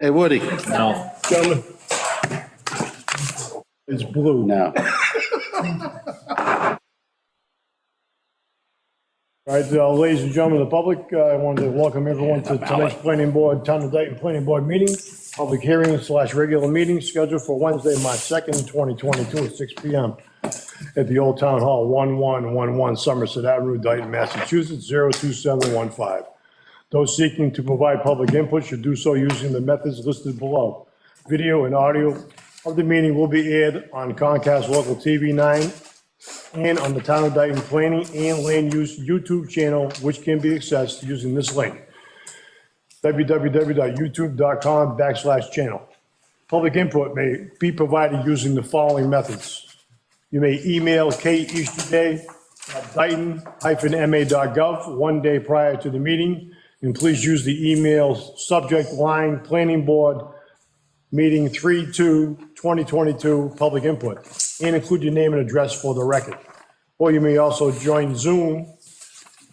Hey, Woody. No. Gentlemen, it's blue. No. All right, ladies and gentlemen of the public, I wanted to welcome everyone to tonight's Planning Board, Town of Dayton Planning Board meeting, public hearing / regular meeting scheduled for Wednesday, March 2nd, 2022 at 6 PM at the Old Town Hall, 1111 Somerset Avenue, Dayton, Massachusetts, 02715. Those seeking to provide public input should do so using the methods listed below. Video and audio of the meeting will be aired on Comcast Local TV 9 and on the Town of Dayton Planning and Land Use YouTube channel, which can be accessed using this link, www.youtube.com/channel. Public input may be provided using the following methods. You may email keasterday@dayton-ma.gov 1 day prior to the meeting, and please use the email subject line Planning Board Meeting 3/2/2022 public input, and include your name and address for the record. Or you may also join Zoom,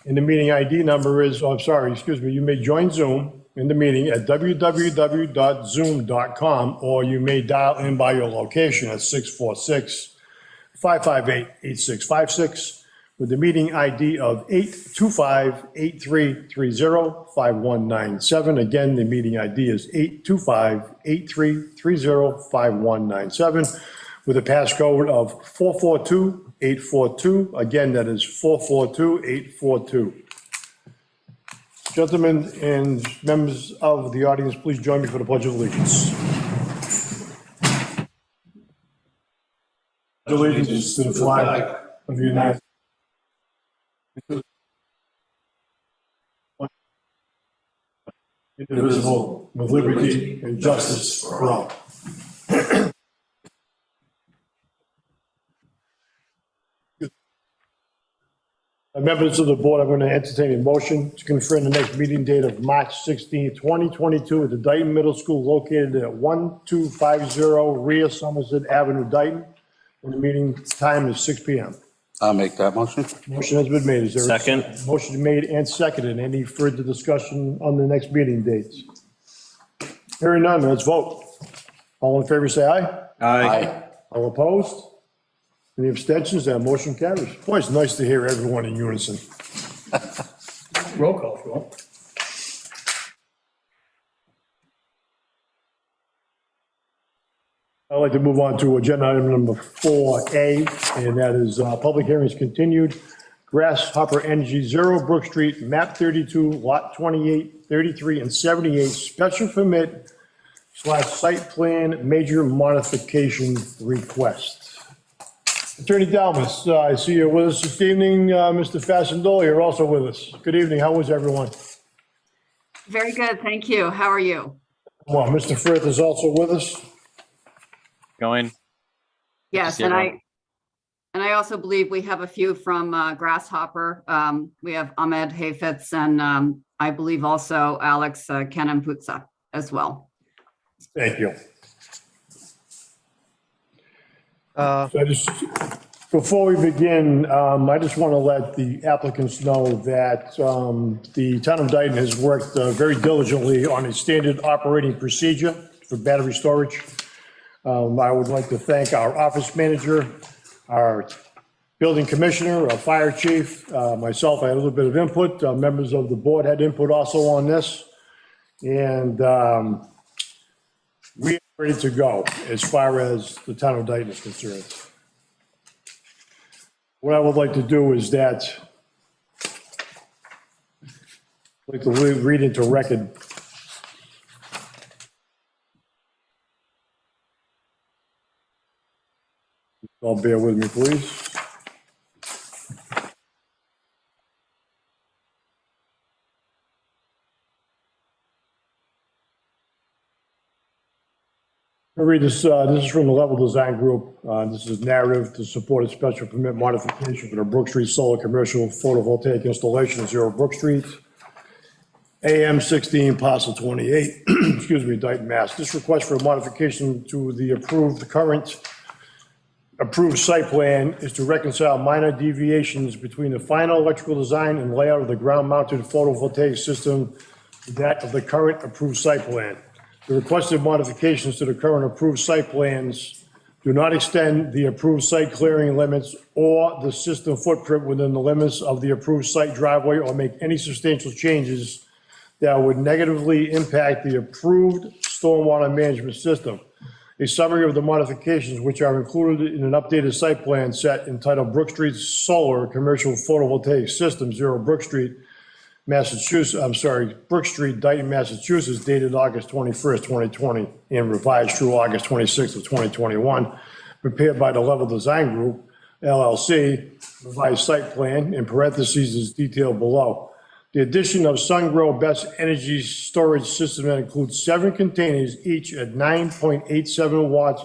and the meeting ID number is, you may join Zoom in the meeting at www.zoom.com, or you may dial in by your location at 646-558-8656 with the meeting ID of 825-8330-5197. Again, the meeting ID is 825-8330-5197 with a passcode of 442842. Again, that is 442842. Gentlemen and members of the audience, please join me for the Pledge of Allegiance. Allegiance to the flag of the United States. Indivisible, with liberty and justice for all. Members of the board, I'm going to entertain a motion to confirm the next meeting date of March 16, 2022 at the Dayton Middle School located at 1250 Rear Somerset Avenue, Dayton. And the meeting time is 6 PM. I'll make that motion. Motion has been made. Is there a Second. Motion made and seconded. Any further discussion on the next meeting dates? Hearing none, let's vote. All in favor, say aye. Aye. All opposed? Any abstentions? That motion carries. Boy, it's nice to hear everyone in unison. Roll call, if you want. I'd like to move on to agenda item number 4A, and that is public hearings continued. Grasshopper Energy, 0 Brook Street, map 32, lot 28, 33, and 78, special permit / site plan major modification request. Attorney Dalmas, I see you're with us this evening. Mr. Fasendola, you're also with us. Good evening. How was everyone? Very good, thank you. How are you? Well, Mr. Frith is also with us. Going. Yes, see and everyone. I also believe we have a few from Grasshopper. We have Ahmed Hafetz and I believe also Alex Kanamputsa as well. Thank you. Uh, So before we begin, I just want to let the applicants know that the town of Dayton has worked very diligently on a standard operating procedure for battery storage. I would like to thank our office manager, our building commissioner, our fire chief, myself. I had a little bit of input. Members of the board had input also on this. And we are ready to go as far as the town of Dayton is concerned. What I would like to do is that, I'd like to read into record all bear with me, please. I'll read this. This is from the Level Design Group. This is narrative to support a special permit modification for the Brook Street Solar Commercial Photovoltaic Installation at 0 Brook Street, AM 16, parcel 28, excuse me, Dayton, Mass. This request for a modification to the current approved site plan is to reconcile minor deviations between the final electrical design and layout of the ground-mounted photovoltaic system with that of the current approved site plan. The requested modifications to the current approved site plans do not extend the approved site clearing limits or the system footprint within the limits of the approved site driveway or make any substantial changes that would negatively impact the approved stormwater management system. A summary of the modifications which are included in an updated site plan set entitled Brook Street Solar Commercial Photovoltaic System, 0 Brook Street, Brook Street, Dayton, Massachusetts, dated August 21st, 2020, and revised through August 26th of 2021, prepared by the Level Design Group, LLC, revised site plan, in parentheses, is detailed below. The addition of SunGrow Best Energy Storage System that includes 7 containers, each at 9.87 watts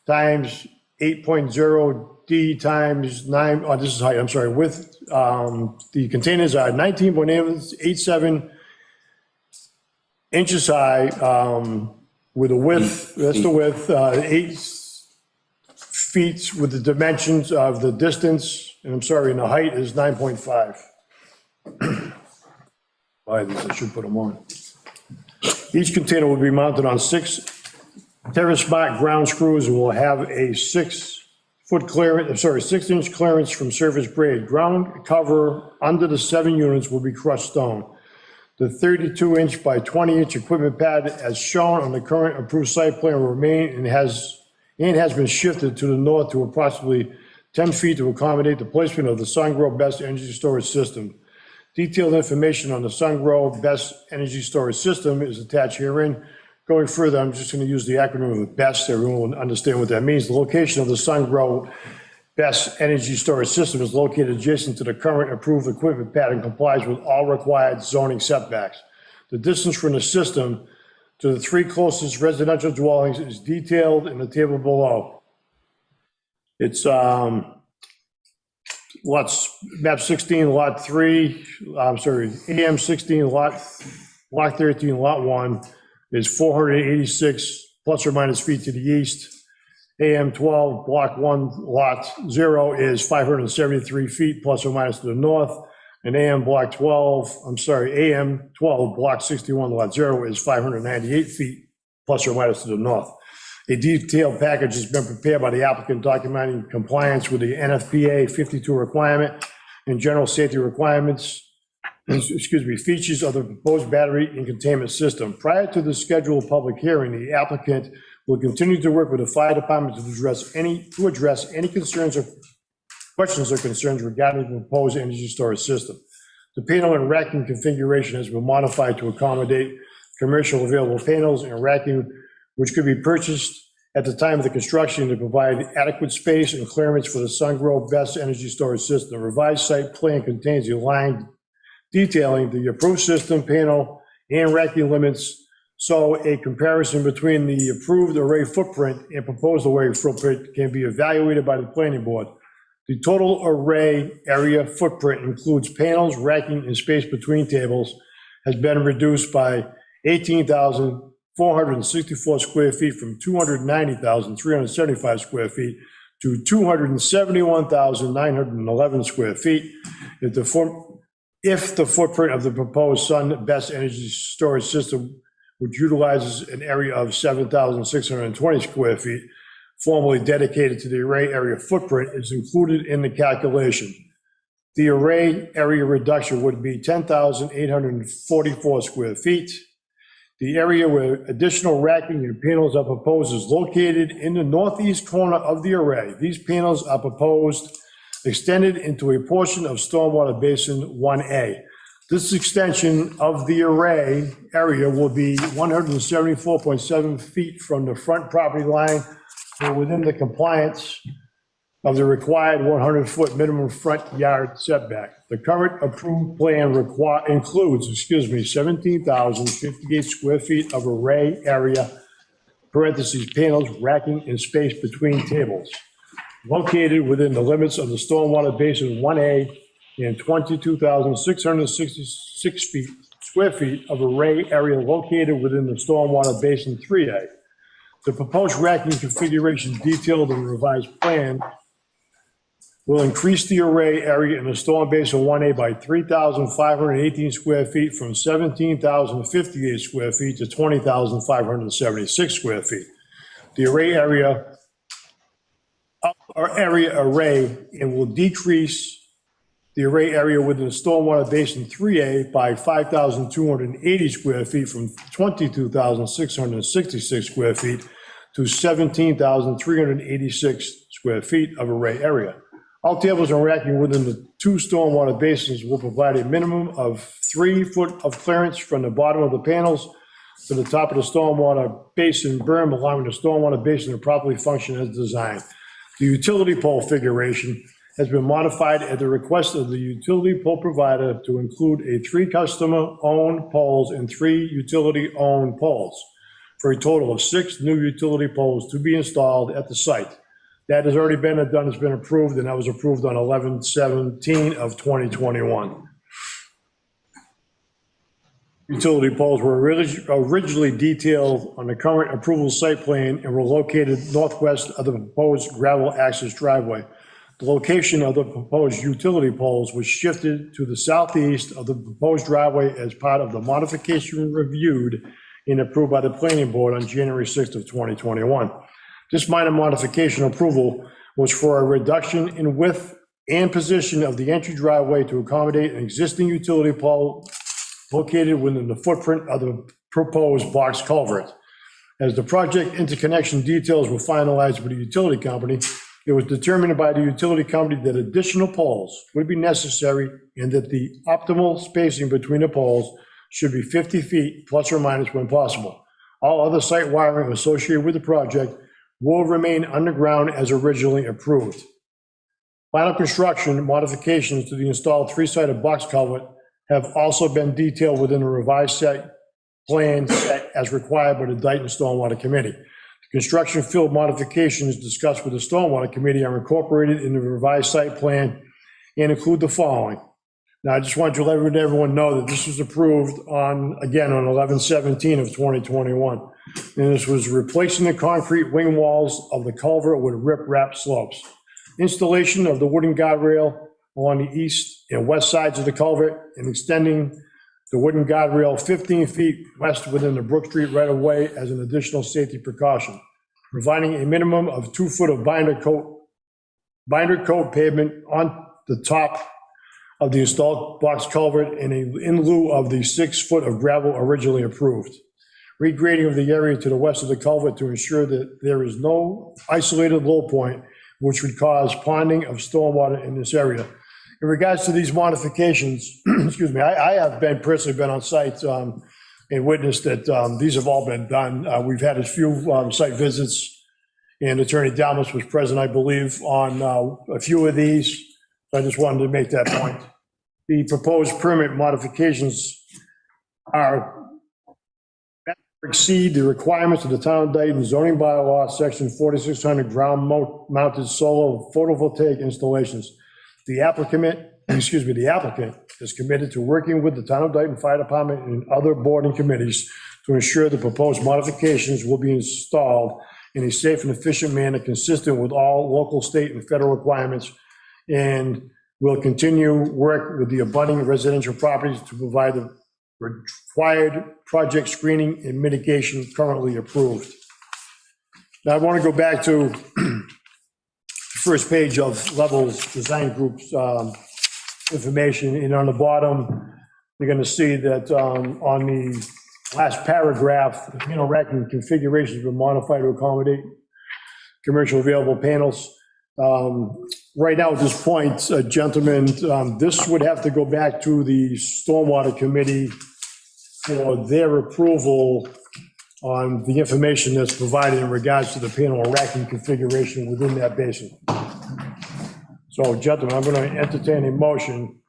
times 8.0 D times 9, oh, this is height, I'm sorry, with, the containers are 19.87 inches high, with a width, that's the width, 8 feet with the dimensions of the distance, and I'm sorry, and the height is 9.5. Buy these, I should put them on. Each container will be mounted on 6 TerraSmart ground screws and will have a 6-foot clearance, 6-inch clearance from surface grade. Ground cover under the 7 units will be crushed stone. The 32-inch by 20-inch equipment pad, as shown on the current approved site plan, will remain and has been shifted to the north to approximately 10 feet to accommodate the placement of the SunGrow Best Energy Storage System. Detailed information on the SunGrow Best Energy Storage System is attached herein. Going further, I'm just going to use the acronym of BEST. Everyone will understand what that means. The location of the SunGrow Best Energy Storage System is located adjacent to the current approved equipment pad and complies with all required zoning setbacks. The distance from the system to the 3 closest residential dwellings is detailed in the table below. It's map 16, lot 3, AM 16, lot 13, lot 1 is 486 plus or minus feet to the east. AM 12, block 1, lot 0 is 573 feet plus or minus to the north. And AM 12, block 61, lot 0 is 598 feet plus or minus to the north. A detailed package has been prepared by the applicant documenting compliance with the NFPA 52 requirement and general safety requirements, features of the proposed battery and containment system. Prior to the scheduled public hearing, the applicant will continue to work with the fire department to address any concerns or questions or concerns regarding the proposed energy storage system. The panel and racking configuration has been modified to accommodate commercial available panels and racking which could be purchased at the time of the construction to provide adequate space and clearance for the SunGrow Best Energy Storage System. The revised site plan contains a line detailing the approved system, panel, and racking limits, so a comparison between the approved array footprint and proposed array footprint can be evaluated by the planning board. The total array area footprint includes panels, racking, and space between tables has been reduced by 18,464 square feet from 290,375 square feet to 271,911 square feet. If the footprint of the proposed Sun Best Energy Storage System, which utilizes an area of 7,620 square feet, formerly dedicated to the array area footprint, is included in the calculation. The array area reduction would be 10,844 square feet. The area where additional racking and panels are proposed is located in the northeast corner of the array. These panels are proposed extended into a portion of Stormwater Basin 1A. This extension of the array area will be 174.7 feet from the front property line or within the compliance of the required 100-foot minimum front yard setback. The current approved plan includes 17,058 square feet of array area, parentheses, panels, racking, and space between tables, located within the limits of the Stormwater Basin 1A and 22,666 square feet of array area located within the Stormwater Basin 3A. The proposed racking configuration detailed in the revised plan will increase the array area in the storm basin 1A by 3,518 square feet from 17,058 square feet to 20,576 square feet. The array area array and will decrease the array area within the stormwater basin 3A by 5,280 square feet from 22,666 square feet to 17,386 square feet of array area. All tables and racking within the two stormwater basins will provide a minimum of 3 foot of clearance from the bottom of the panels to the top of the stormwater basin berm, allowing the stormwater basin to properly function as designed. The utility pole configuration has been modified at the request of the utility pole provider to include 3 customer-owned poles and 3 utility-owned poles, for a total of 6 new utility poles to be installed at the site. That has already been done, it's been approved, and that was approved on 11/17 of 2021. Utility poles were originally detailed on the current approval site plan and were located northwest of the proposed gravel access driveway. The location of the proposed utility poles was shifted to the southeast of the proposed driveway as part of the modification reviewed and approved by the planning board on January 6th of 2021. This minor modification approval was for a reduction in width and position of the entry driveway to accommodate an existing utility pole located within the footprint of the proposed box culvert. As the project interconnection details were finalized with the utility company, it was determined by the utility company that additional poles would be necessary and that the optimal spacing between the poles should be 50 feet plus or minus when possible. All other site wiring associated with the project will remain underground as originally approved. Final construction modifications to the installed 3-sided box culvert have also been detailed within the revised set plan set as required by the Dayton Stormwater Committee. The construction field modifications discussed with the Stormwater Committee are incorporated in the revised site plan and include the following. Now, I just want to let everyone know that this was approved on 11/17 of 2021. And this was replacing the concrete wing walls of the culvert with rip-rap slopes. Installation of the wooden guardrail along the east and west sides of the culvert and extending the wooden guardrail 15 feet west within the Brook Street right-of-way as an additional safety precaution. Providing a minimum of 2 foot of binder coat pavement on the top of the installed box culvert in lieu of the 6 foot of gravel originally approved. Regrading of the area to the west of the culvert to ensure that there is no isolated low point which would cause ponding of stormwater in this area. In regards to these modifications, excuse me, I have personally been on site and witnessed that these have all been done. We've had a few site visits, and Attorney Dalmas was present, I believe, on a few of these. I just wanted to make that point. The proposed permit modifications are exceed the requirements of the town of Dayton zoning bylaw, section 4600, ground-mounted solar photovoltaic installations. The applicant is committed to working with the town of Dayton Fire Department and other board and committees to ensure the proposed modifications will be installed in a safe and efficient manner consistent with all local, state, and federal requirements, and will continue work with the abutting residential properties to provide the required project screening and mitigation currently approved. Now, I want to go back to the first page of Levels Design Group's information, and on the bottom, you're going to see that on the last paragraph, the racking configurations have been modified to accommodate commercial available panels. Right now, at this point, gentlemen, this would have to go back to the Stormwater Committee for their approval on the information that's provided in regards to the panel racking configuration within that basin. So, gentlemen, I'm going to entertain a motion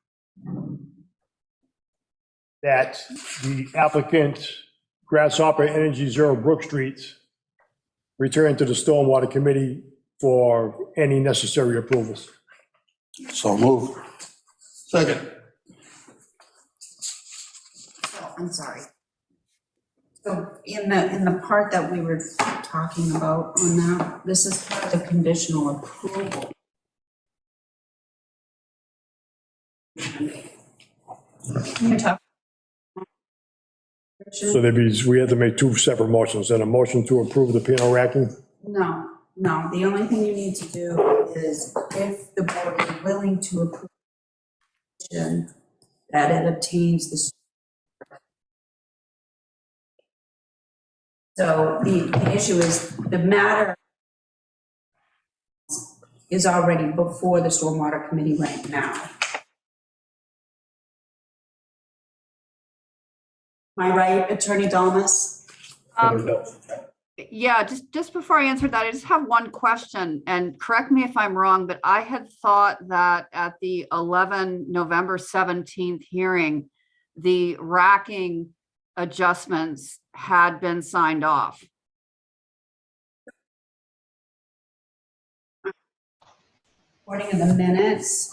that the applicant, Grasshopper Energy Zero Brook Street, return to the Stormwater Committee for any necessary approvals. So move. Second. Oh, I'm sorry. So in the part that we were talking about on that, this is part of the conditional approval. You're talking- So we had to make two separate motions, and a motion to approve the piano racking. No, the only thing you need to do is if the board is willing to approve that it obtains the. So the issue is the matter is already before the Stormwater Committee right now. Am I right, Attorney Dalmas? Yeah, just before I answer that, I just have one question, and correct me if I'm wrong, but I had thought that at the November 17th hearing, the racking adjustments had been signed off. According to the minutes,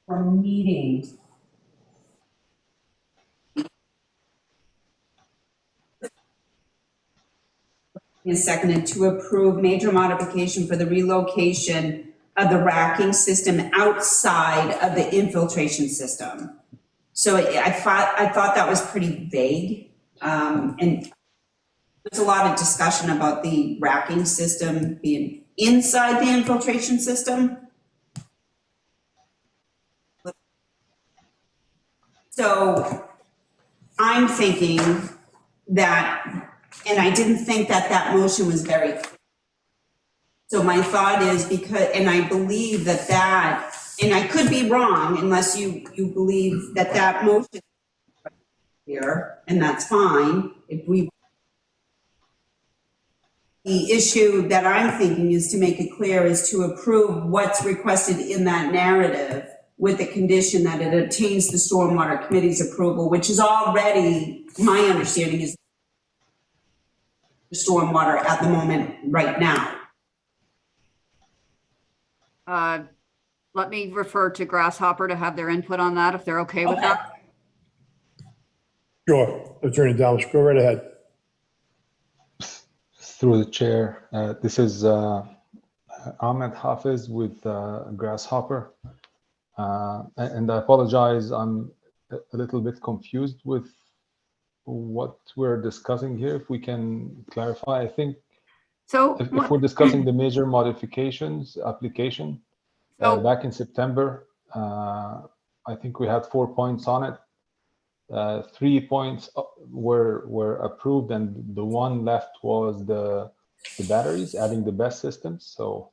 for meeting. Is seconded to approve major modification for the relocation of the racking system outside of the infiltration system. So I thought that was pretty vague. And there's a lot of discussion about the racking system being inside the infiltration system. So I'm thinking that, and I didn't think that that motion was very clear. So my thought is because, and I believe that, and I could be wrong unless you believe that that motion is here, and that's fine. The issue that I'm thinking is to make it clear is to approve what's requested in that narrative with the condition that it obtains the Stormwater Committee's approval, which is already, my understanding is the stormwater at the moment right now. Let me refer to Grasshopper to have their input on that, if they're okay with that. Sure, Attorney Dallas, go right ahead. Through the chair, this is Ahmed Hafiz with Grasshopper. And I apologize, I'm a little bit confused with what we're discussing here. If we can clarify, I think So if we're discussing the major modifications application, back in September, I think we had 4 points on it. 3 points were approved, and the one left was the batteries, adding the BESS systems. So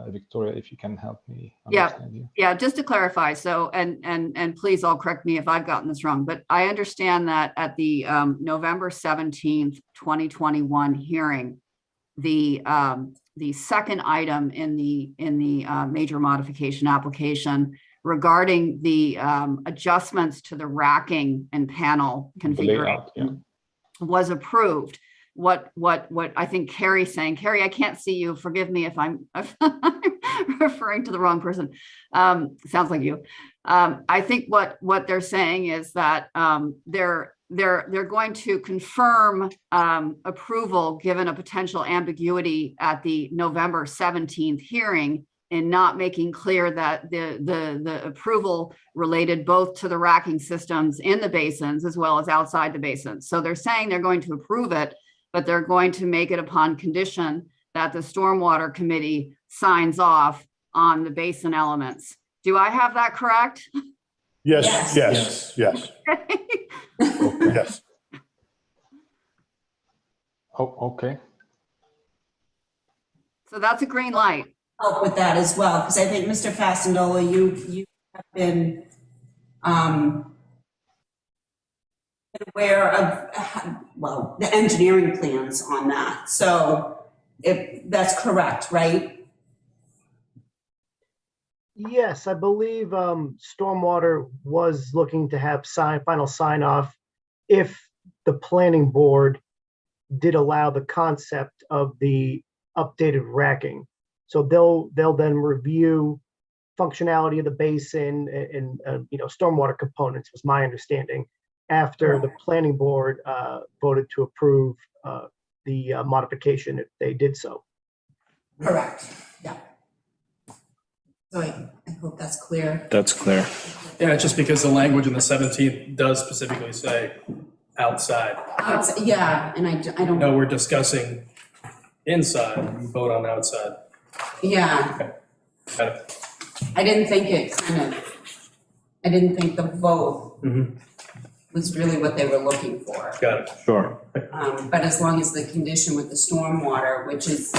Victoria, if you can help me understand you. Yeah, just to clarify, so, and please all correct me if I've gotten this wrong, but I understand that at the November 17th, 2021 hearing, the second item in the major modification application regarding the adjustments to the racking and panel configuration was approved. What I think Carrie's saying, Carrie, I can't see you. Forgive me if I'm referring to the wrong person. Sounds like you. I think what they're saying is that they're going to confirm approval given a potential ambiguity at the November 17th hearing, and not making clear that the approval related both to the racking systems in the basins as well as outside the basins. So they're saying they're going to approve it, but they're going to make it upon condition that the Stormwater Committee signs off on the basin elements. Do I have that correct? Yes. Yes. Oh, okay. So that's a green light. Help with that as well, because I think Mr. Fastendola, you have been aware of, well, the engineering plans on that. So if that's correct, right? Yes, I believe Stormwater was looking to have final sign off if the planning board did allow the concept of the updated racking. So they'll then review functionality of the basin and stormwater components, was my understanding, after the planning board voted to approve the modification if they did so. Correct, yeah. So I hope that's clear. That's clear. Yeah, it's just because the language in the 17th does specifically say outside. Yeah, and I don't, No, we're discussing inside, we vote on outside. yeah, Got it. I didn't think I didn't think the vote was really what they were looking for. Got it. Sure. But as long as the condition with the stormwater, which is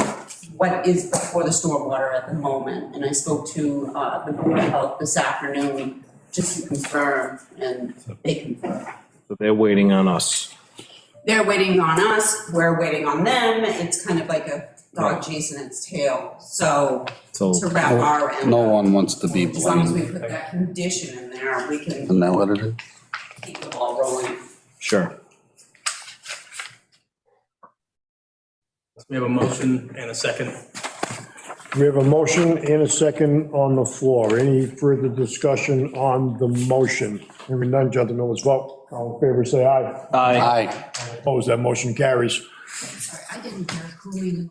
what is before the stormwater at the moment, and I spoke to the Board of Health this afternoon just to confirm, and they confirmed. So they're waiting on us. They're waiting on us, we're waiting on them, it's kind of like a dog chasing its tail, so So to wrap our end No up. one wants to be As long as we blamed. put that condition in there, we can Isn't that what it is? keep the ball rolling. sure. We have a motion and a second. We have a motion and a second on the floor. Any further discussion on the motion? Hearing none, gentlemen, let's vote. All in favor, say aye. Aye. Aye. Opposed, that motion carries. Sorry, I didn't hear who we,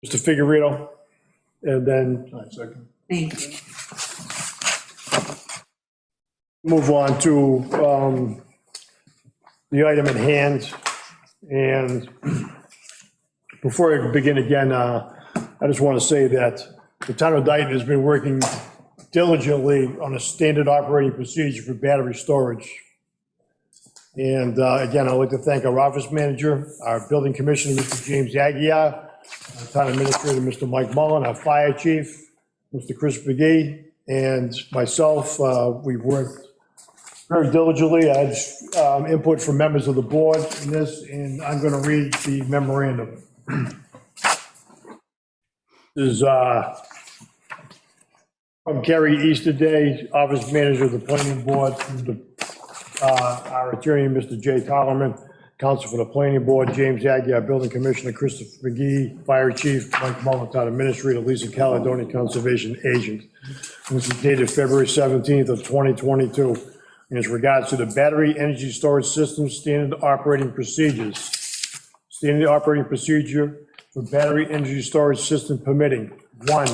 Mr. Figurito, and then thank you. move on to the item at hand. And before I begin again, I just want to say that the town of Dayton has been working diligently on a standard operating procedure for battery storage. And again, I'd like to thank our office manager, our building commissioner, Mr. James Aguirre, our town administrator, Mr. Mike Mullen, our fire chief, Mr. Chris McGee, and myself. We've worked very diligently. I had input from members of the board in this, and I'm going to read the memorandum. This is from Kerry Easterday, office manager of the planning board, our attorney, Mr. Jay Tollerman, counsel for the planning board, James Aguirre, building commissioner, Christopher McGee, fire chief, Mike Mullen, town administrator, Lisa Caledonia, conservation agent. This is dated February 17th of 2022. In its regards to the battery energy storage system standard operating procedures. Standard operating procedure for battery energy storage system permitting: 1,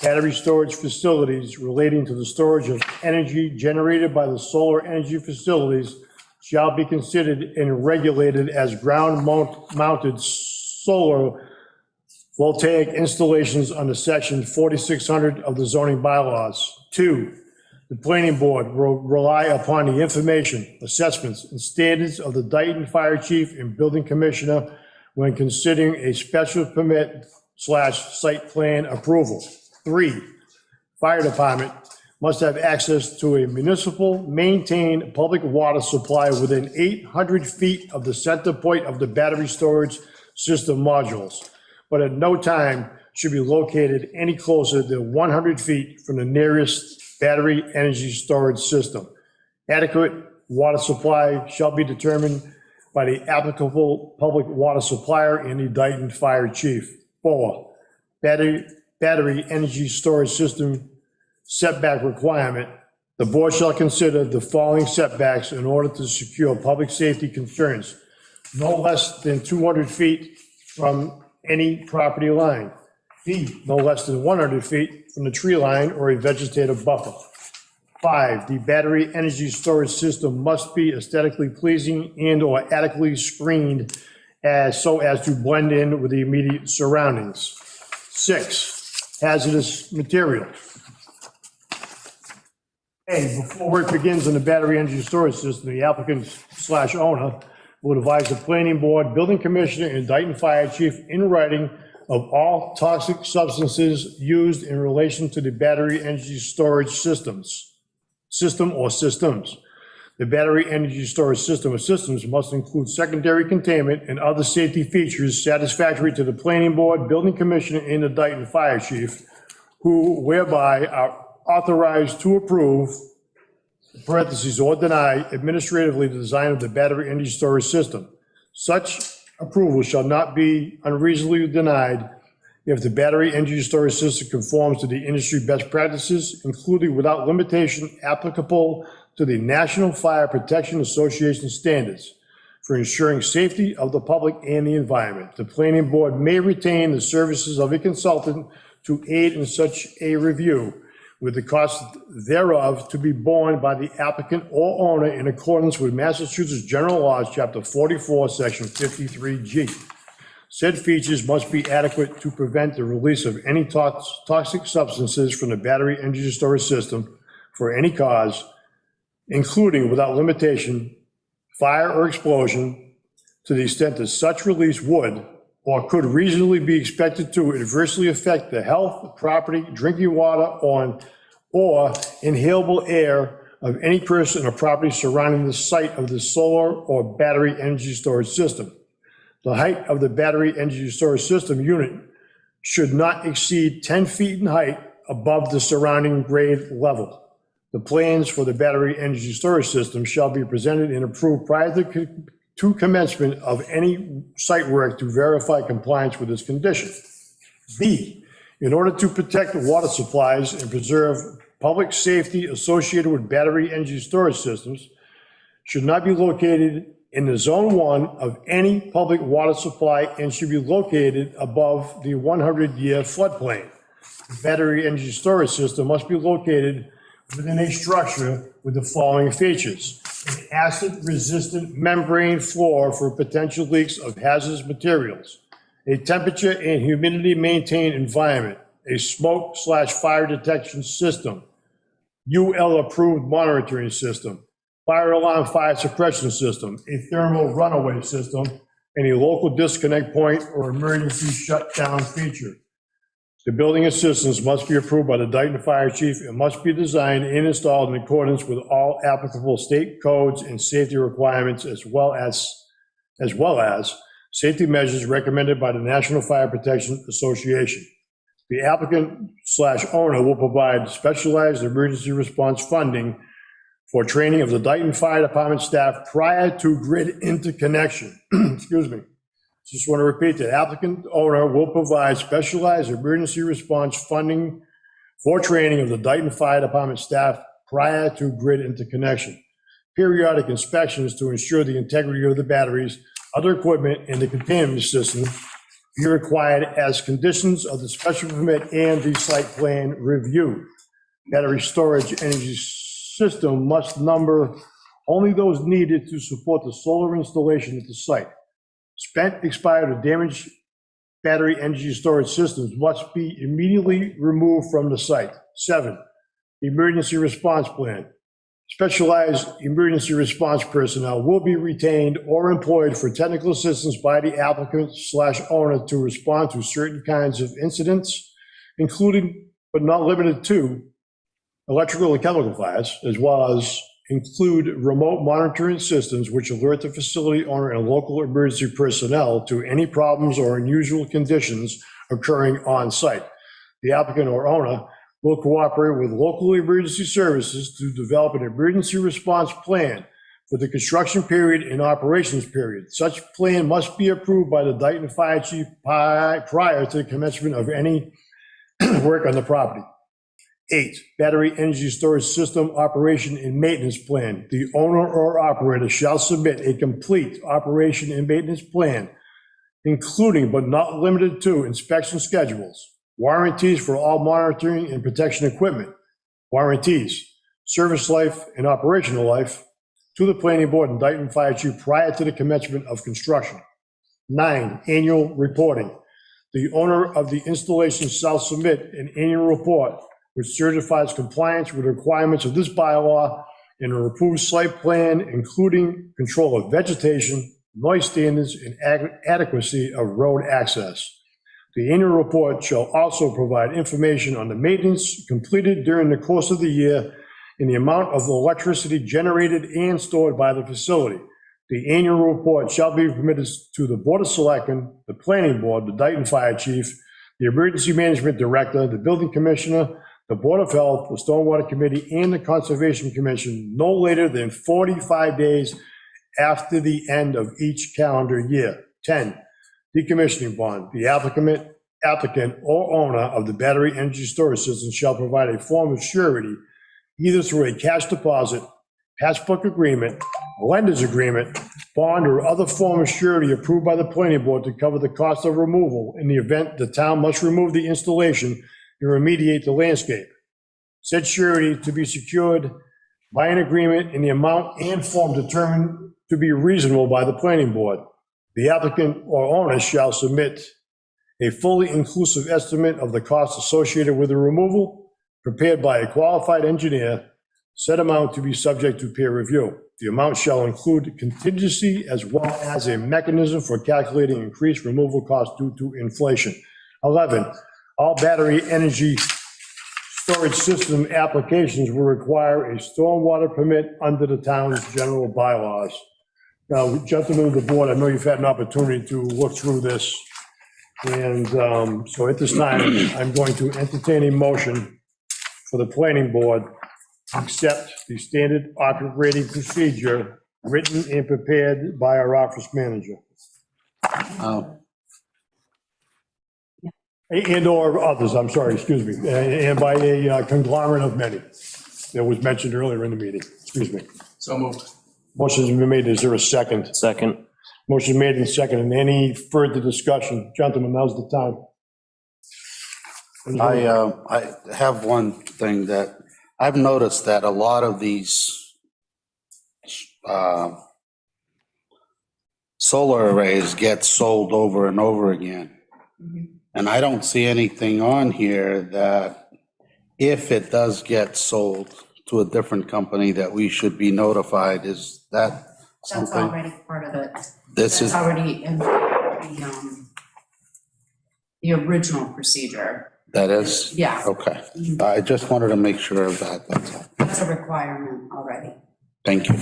battery storage facilities relating to the storage of energy generated by the solar energy facilities shall be considered and regulated as ground-mounted solar voltaic installations under section 4600 of the zoning bylaws. 2, the planning board will rely upon the information, assessments, and standards of the Dayton Fire Chief and Building Commissioner when considering a special permit/site plan approval. 3, fire department must have access to a municipal maintained public water supply within 800 feet of the center point of the battery storage system modules, but at no time should be located any closer than 100 feet from the nearest battery energy storage system. Adequate water supply shall be determined by the applicable public water supplier and the Dayton Fire Chief. 4, battery energy storage system setback requirement. The board shall consider the following setbacks in order to secure public safety concerns: no less than 200 feet from any property line. B, no less than 100 feet from the tree line or a vegetative buffer. 5, the battery energy storage system must be aesthetically pleasing and/or adequately screened so as to blend in with the immediate surroundings. 6, hazardous material. A, before work begins on the battery energy storage system, the applicant/owner will advise the planning board, building commissioner, and Dayton Fire Chief in writing of all toxic substances used in relation to the battery energy storage system or systems. The battery energy storage system or systems must include secondary containment and other safety features satisfactory to the planning board, building commissioner, and the Dayton Fire Chief, who whereby are authorized to approve, parentheses, or deny administratively the design of the battery energy storage system. Such approval shall not be unreasonably denied if the battery energy storage system conforms to the industry best practices, including without limitation applicable to the National Fire Protection Association standards for ensuring safety of the public and the environment. The planning board may retain the services of a consultant to aid in such a review, with the cost thereof to be borne by the applicant or owner in accordance with Massachusetts General Laws, Chapter 44, Section 53G. Said features must be adequate to prevent the release of any toxic substances from the battery energy storage system for any cause, including without limitation, fire or explosion, to the extent that such release would or could reasonably be expected to adversely affect the health, property, drinking water, or inhalable air of any person or property surrounding the site of the solar or battery energy storage system. The height of the battery energy storage system unit should not exceed 10 feet in height above the surrounding grade level. The plans for the battery energy storage system shall be presented and approved prior to commencement of any site work to verify compliance with this condition. B, in order to protect the water supplies and preserve public safety associated with battery energy storage systems, should not be located in the Zone 1 of any public water supply and should be located above the 100-year floodplain. The battery energy storage system must be located within a structure with the following features: an acid-resistant membrane floor for potential leaks of hazardous materials, a temperature and humidity maintained environment, a smoke/fire detection system, UL-approved monitoring system, fire alarm fire suppression system, a thermal runaway system, and a local disconnect point or emergency shutdown feature. The building assistance must be approved by the Dayton Fire Chief and must be designed and installed in accordance with all applicable state codes and safety requirements, as well as safety measures recommended by the National Fire Protection Association. The applicant/owner will provide specialized emergency response funding for training of the Dayton Fire Department staff prior to grid interconnection. Excuse me. Just want to repeat that applicant owner will provide specialized emergency response funding for training of the Dayton Fire Department staff prior to grid interconnection. Periodic inspections to ensure the integrity of the batteries, other equipment, and the containment system be required as conditions of the special permit and the site plan review. Battery storage energy system must number only those needed to support the solar installation at the site. Spent, expired, or damaged battery energy storage systems must be immediately removed from the site. 7, emergency response plan. Specialized emergency response personnel will be retained or employed for technical assistance by the applicant/owner to respond to certain kinds of incidents, including but not limited to electrical and chemical fires, as well as include remote monitoring systems which alert the facility owner and local emergency personnel to any problems or unusual conditions occurring on site. The applicant or owner will cooperate with local emergency services to develop an emergency response plan for the construction period and operations period. Such plan must be approved by the Dayton Fire Chief prior to the commencement of any work on the property. 8, battery energy storage system operation and maintenance plan. The owner or operator shall submit a complete operation and maintenance plan, including but not limited to inspection schedules, warranties for all monitoring and protection equipment, warranties, service life and operational life, to the planning board and Dayton Fire Chief prior to the commencement of construction. 9, annual reporting. The owner of the installation shall submit an annual report which certifies compliance with the requirements of this bylaw and an approved site plan, including control of vegetation, noise standards, and adequacy of road access. The annual report shall also provide information on the maintenance completed during the course of the year and the amount of electricity generated and stored by the facility. The annual report shall be permitted to the Board of Selectmen, the Planning Board, the Dayton Fire Chief, the Emergency Management Director, the Building Commissioner, the Board of Health, the Stormwater Committee, and the Conservation Commission no later than 45 days after the end of each calendar year. 10, decommissioning bond. The applicant or owner of the battery energy storage system shall provide a form of surety, either through a cash deposit, passbook agreement, a lender's agreement, bond, or other form of surety approved by the planning board to cover the cost of removal in the event the town must remove the installation and remediate the landscape. Said surety to be secured by an agreement in the amount and form determined to be reasonable by the planning board. The applicant or owner shall submit a fully inclusive estimate of the costs associated with the removal, prepared by a qualified engineer, said amount to be subject to peer review. The amount shall include contingency as well as a mechanism for calculating increased removal costs due to inflation. 11, all battery energy storage system applications will require a stormwater permit under the town's general bylaws. Now, gentlemen of the board, I know you've had an opportunity to look through this. And so at this time, I'm going to entertain a motion for the planning board to accept the standard operating procedure written and prepared by our office manager and/or others, I'm sorry, excuse me, and by a conglomerate of many that was mentioned earlier in the meeting, excuse me. So moved. Motion's been made, is there a second? Second. Motion made and second, and any further discussion? Gentlemen, now's the time. I have one thing that I've noticed that a lot of these solar arrays get sold over and over again. And I don't see anything on here that if it does get sold to a different company that we should be notified. Is that That's something? already part of it. This is, That's already in the original procedure. that is? Yeah. Okay. I just wanted to make sure of that, that's all. That's a requirement already. Thank you.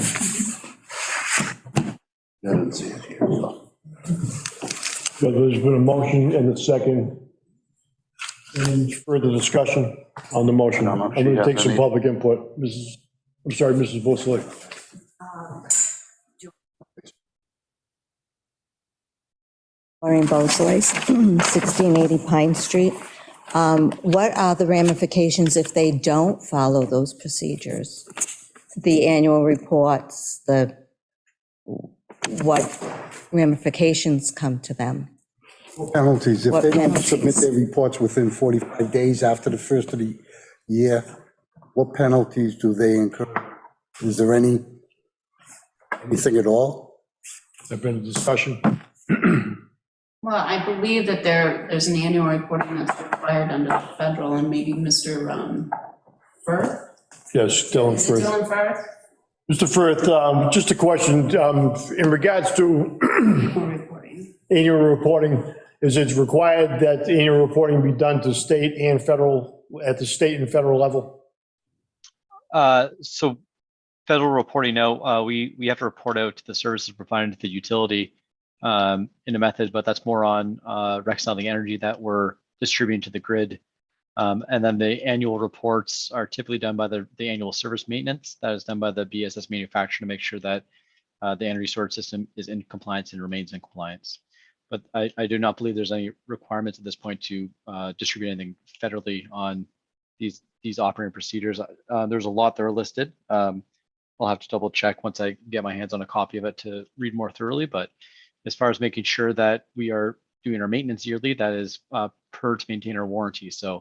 I didn't see it here, so. So there's been a motion and a second. Any further discussion on the motion? I don't know I'm if she going to has take some any. public input. Mrs. Bosley. Maureen Bosley, 1680 Pine Street. What are the ramifications if they don't follow those procedures? The annual reports, what ramifications come to them? Penalties, if What they don't penalties? submit their reports within 45 days after the first of the year, what penalties do they incur? Is there anything at all? Has there been a discussion? Well, I believe that there's an annual reporting that's required under the federal, and maybe Mr. Firth? Yes, Dylan Is it Firth. Dylan Firth? Mr. Firth, just a question, in regards to Annual reporting. annual reporting, is it required that annual reporting be done to state and federal, at the state and federal level? So federal reporting, no, we have to report out to the services provided to the utility in a method, but that's more on reconciling energy that we're distributing to the grid. And then the annual reports are typically done by the annual service maintenance that is done by the BSS manufacturer to make sure that the energy storage system is in compliance and remains in compliance. But I do not believe there's any requirements at this point to distribute anything federally on these operating procedures. There's a lot that are listed. I'll have to double check once I get my hands on a copy of it to read more thoroughly. But as far as making sure that we are doing our maintenance yearly, that is per to maintain our warranty. So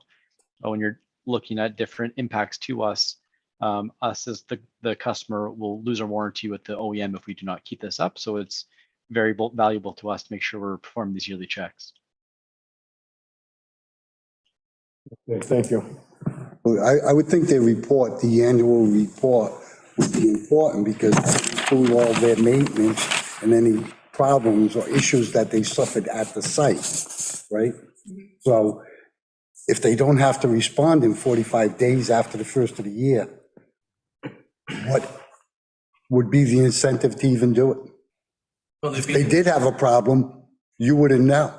when you're looking at different impacts to us, us as the customer will lose our warranty with the OEM if we do not keep this up. So it's very valuable to us to make sure we're performing these yearly checks. Okay, thank you. I would think the annual report would be important because they include all their maintenance and any problems or issues that they suffered at the site, right? So if they don't have to respond in 45 days after the first of the year, what would be the incentive to even do it? Well, If they did have a problem, you wouldn't know.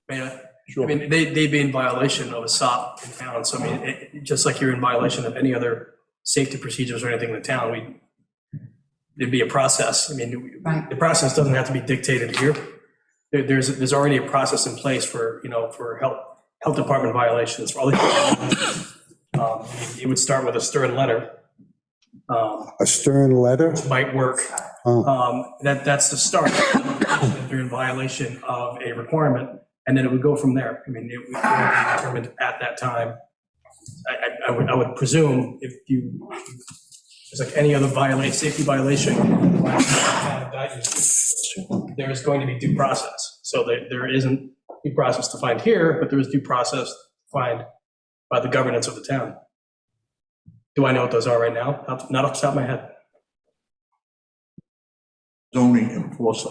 I mean, they'd be in violation of a SOP in town, so I mean, just like you're in violation of any other safety procedures or anything in the town, there'd be a process. I mean, Right. the process doesn't have to be dictated here. There's already a process in place for, for health department violations, for all the, it would start with a stern letter, A stern letter? might work. Oh. That's the start. If they're in violation of a requirement, and then it would go from there. I mean, it would be determined at that time. I would presume if you, it's like any other safety violation, there is going to be due process. So there isn't due process to find here, but there is due process to find by the governance of the town. Do I know what those are right now? Not off the top of my head. Zoning enforcer,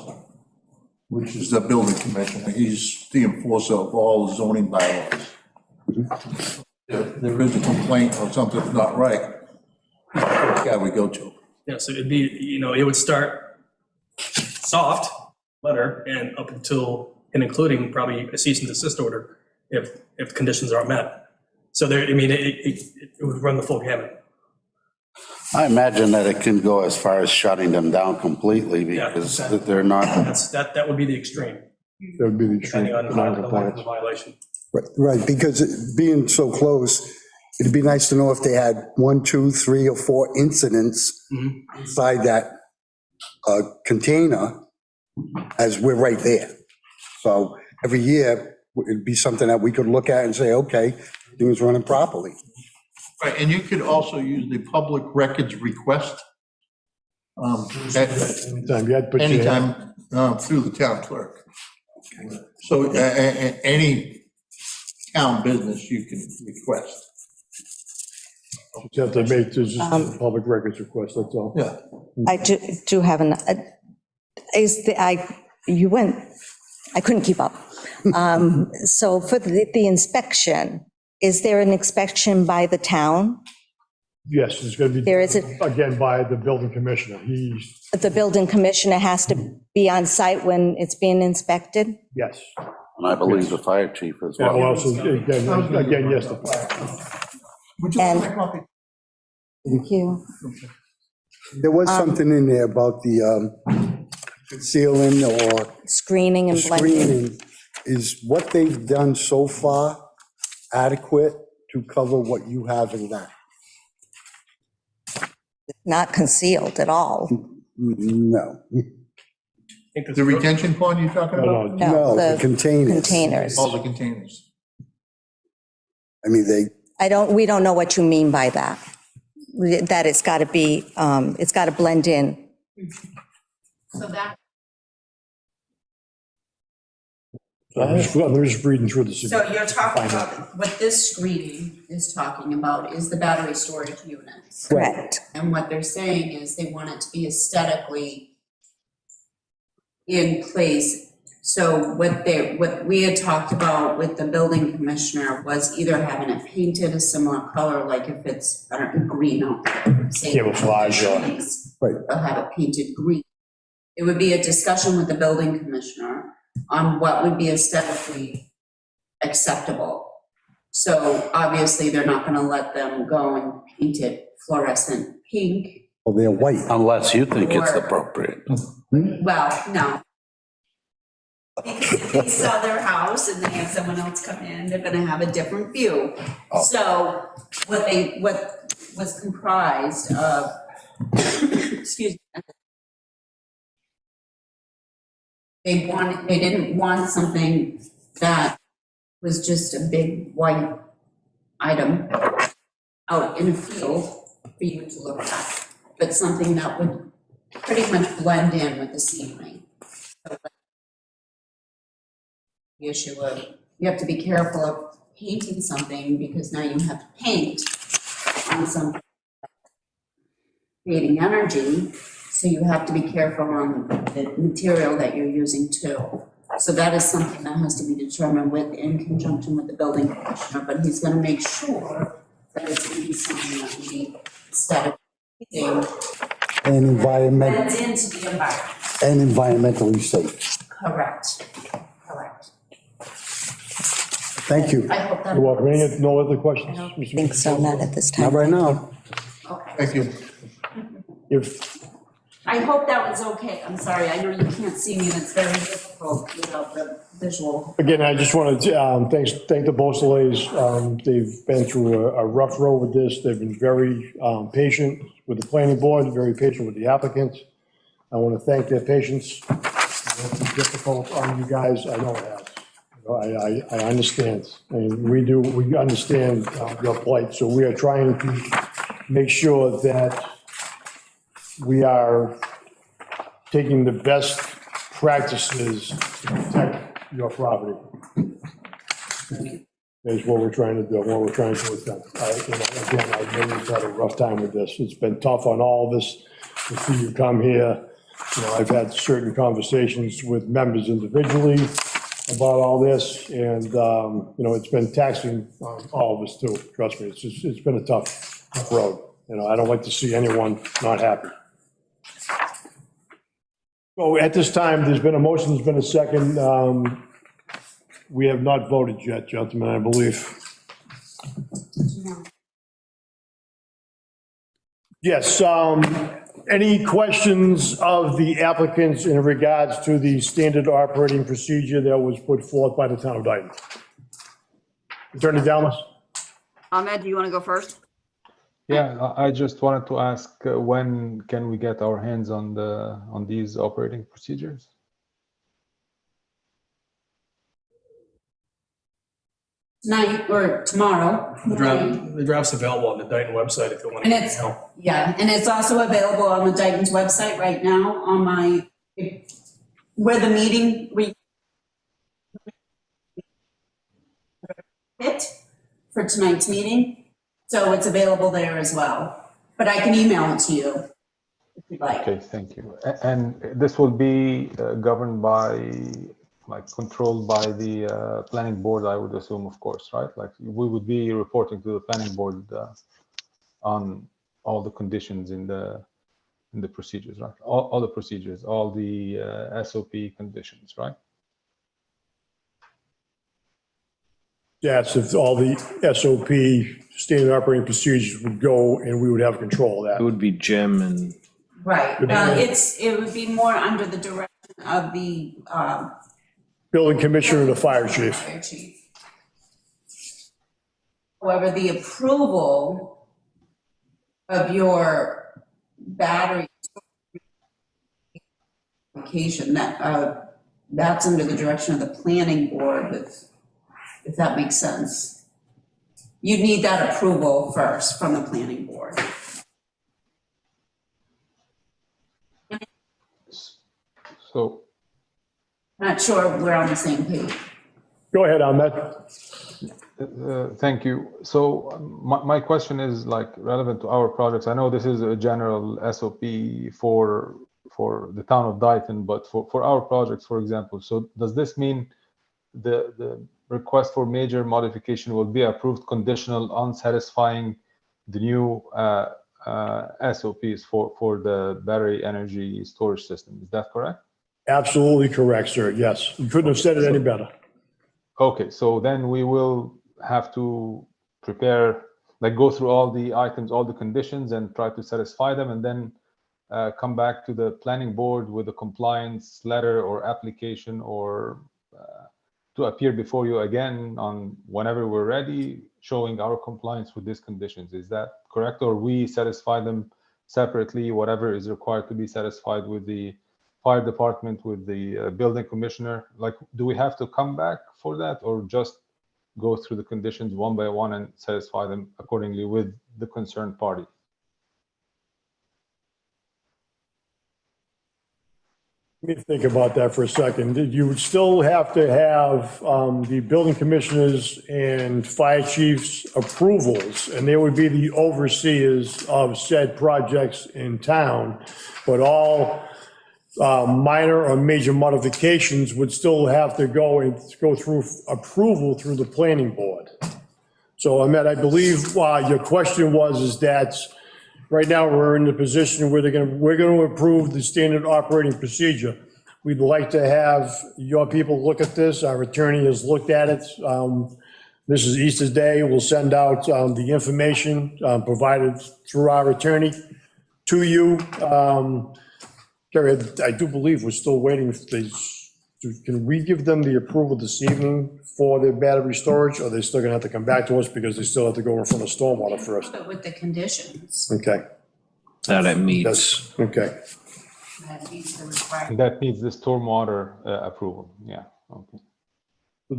which is the building commissioner. He's the enforcer of all zoning bylaws. If there is a complaint or something's not right, he's the first guy we go to. Yeah, so it'd be, it would start soft letter and up until and including probably a cease and desist order if conditions aren't met. So there, it would run the full gamut. I imagine that it can go as far as shutting them down completely because exactly. they're not. That would be the extreme, That would be the depending on the length of the non-compliance. violation. Right, because being so close, it'd be nice to know if they had 1, 2, 3, or 4 incidents inside that container, as we're right there. So every year, it'd be something that we could look at and say, okay, things running properly. Right, and you could also use the public records request Anytime, you had to put your hand- anytime through the town clerk. So any town business you can request. You have to make, there's just a public records request, that's all. Yeah. I do have I couldn't keep up. So for the inspection, is there an inspection by the town? Yes, it's going to be. There is Again, by the building commissioner. The building commissioner has to be on site when it's being inspected? Yes. And I believe the fire chief as Yeah, well, well. also, again, yes, the fire. Would you like my copy? Thank you. There was something in there about the concealing or Screening and blending. screening. Is what they've done so far adequate to cover what you have in that? Not concealed at all. No. The retention pond you're talking about? No, No, No, the containers. Containers. All the containers. I mean, We don't know what you mean by that. That it's got to be, it's got to blend in. So that, I'm just reading through the. So you're talking about, what this screening is talking about is the battery storage units. Correct. And what they're saying is they want it to be aesthetically in place. So what we had talked about with the building commissioner was either having it painted a similar color, like if it's, I don't know, green out there, say. Camouflage, Right. They'll have it painted green. It would be a discussion with the building commissioner on what would be aesthetically acceptable. So obviously, they're not gonna let them go and paint it fluorescent pink. well, they're white. Unless you think it's Or- appropriate. Well, no. Because if they sell their house and they have someone else come in, they're gonna have a different view. Oh. So what was comprised of, excuse me. They didn't want something that was just a big white item out in a field for you to look at, but something that would pretty much blend in with the scenery. So the issue of, you have to be careful of painting something because now you have to paint on something creating energy, so you have to be careful on the material that you're using too. So that is something that has to be determined in conjunction with the building commissioner, but he's gonna make sure that it's gonna be something that will be aesthetic And blends into the environment. and environmentally safe. Correct. Thank you. I hope that. You're welcome. Any, no other questions? I think so, not at this time. Not right now. Okay. Thank you. If, I I hope that was okay. I'm sorry, I know you can't see me, and it's very difficult without the visual. Again, I just want to thank the Beausoleils. They've been through a rough road with this. They've been very patient with the planning board, very patient with the applicants. I want to thank their patience. It's difficult on you guys, I know it has. I understand, and we understand your plight, so we are trying to make sure that we are taking the best practices to protect your property. Is what we're trying to do, what we're trying to do with them. Again, I know you've had a rough time with this. It's been tough on all of us to see you come here. I've had certain conversations with members individually about all this, and, it's been taxing on all of us too, trust me. It's been a tough road. I don't like to see anyone not happy. So at this time, there's been a motion, there's been a second. We have not voted yet, gentlemen, I believe. Yes, any questions of the applicants in regards to the standard operating procedure that was put forth by the town of Dayton? Attorney Dalmas? Ahmed, do you want to go first? Yeah, I just wanted to ask, when can we get our hands on these operating procedures? Tonight or tomorrow. The draft's available on the Dayton website if you want to. And it's, yeah, and it's also available on the Dayton's website right now on my, where the meeting, for tonight's meeting. So it's available there as well, but I can email it to you if you'd like. Okay, thank you. And this will be governed by, controlled by the planning board, I would assume, of course, right? We would be reporting to the planning board on all the conditions in the procedures, right? All the procedures, all the SOP conditions, right? Yes, if all the SOP, standard operating procedures would go and we would have control of It that. would be Jim and Right, it would be more under the direction of the Building commissioner and the fire chief. fire chief. However, the approval of your battery application, that's under the direction of the planning board, if that makes sense. You'd need that approval first from the planning board. So, Not sure we're on the same page. Go ahead, Ahmed. thank you. So my question is relevant to our projects. I know this is a general SOP for the town of Dayton, but for our projects, for example, so does this mean the request for major modification will be approved conditional on satisfying the new SOPs for the battery energy storage system? Is that correct? Absolutely correct, sir. Yes. You couldn't have said it any better. Okay, so then we will have to prepare, go through all the items, all the conditions, and try to satisfy them, and then come back to the planning board with a compliance letter or application, or to appear before you again on whenever we're ready, showing our compliance with these conditions. Is that correct? Or we satisfy them separately, whatever is required to be satisfied with the fire department, with the building commissioner? Do we have to come back for that, or just go through the conditions one by one and satisfy them accordingly with the concerned party? Let me think about that for a second. You would still have to have the building commissioners and fire chiefs' approvals, and they would be the overseers of said projects in town. But all minor or major modifications would still have to go through approval through the planning board. So Ahmed, I believe your question is that right now we're in the position where we're going to approve the standard operating procedure. We'd like to have your people look at this. Our attorney has looked at it. This is Easter Day. We'll send out the information provided through our attorney to you. Gary, I do believe we're still waiting. Can we give them the approval this evening for their battery storage, or are they still gonna have to come back to us because they still have to go in front of stormwater first? But with the conditions, Okay, That it meets. that's, okay. that meets the requirement. That needs the stormwater approval, yeah, okay.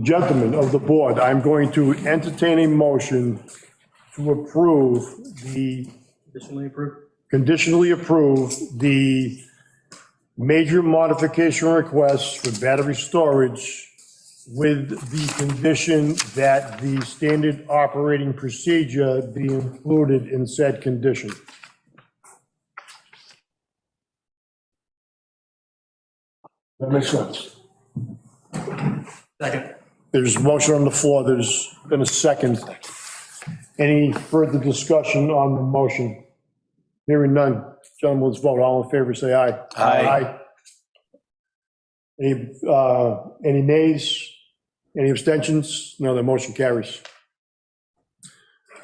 Gentlemen of the board, I'm going to entertain a motion to approve conditionally approve the major modification requests for battery storage with the condition that the standard operating procedure be included in said condition. That makes sense. Second. There's a motion on the floor, there's been a second. Any further discussion on the motion? Hearing none, gentlemen, let's vote. All in favor, say aye. Aye. Any nays? Any abstentions? No, the motion carries.